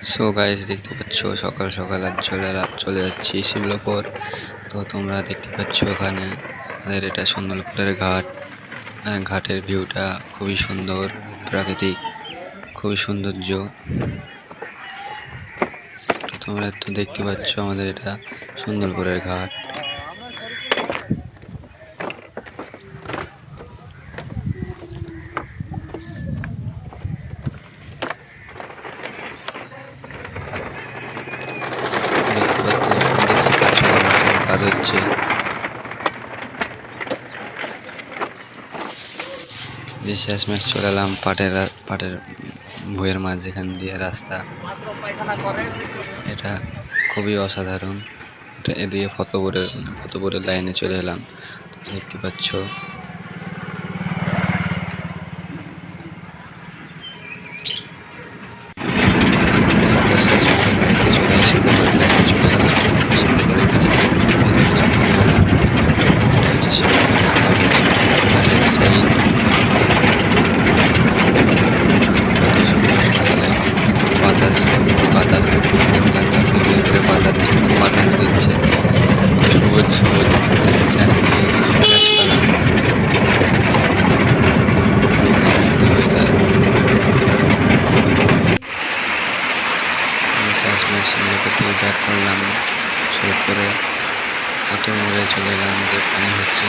So guys, দেখতে পাচ্ছ সকাল সকাল আজ চলে যাচ্ছি শিবলপুর। তো তোমরা দেখতে পাচ্ছ ওখানে আমাদের এটা সন্দলপুরের ঘাট। ঘাটের ভিউটা খুবই সুন্দর, প্রাকৃতিক, খুবই সৌন্দর্য। তো তোমরা তো দেখতে পাচ্ছ আমাদের এটা সন্দলপুরের ঘাট। দেখতে পাচ্ছ কাজ হচ্ছে। যে শেষমেশ চলে এলাম পাটের ভুঁইয়ের মাঝখান দিয়ে রাস্তা। এটা খুবই অসাধারণ। এটা এদিকে ফতেপুরের লাইনে চলে এলাম। দেখতে পাচ্ছ বাতাস দিচ্ছে, সবুজ সবুজ চারিদিকে গাছপালা। শেষমেশ শিমলাপুর থেকে ব্যাক করলাম, শুট করে হাতুর মোড়ে চলে এলাম। যে পানি হচ্ছে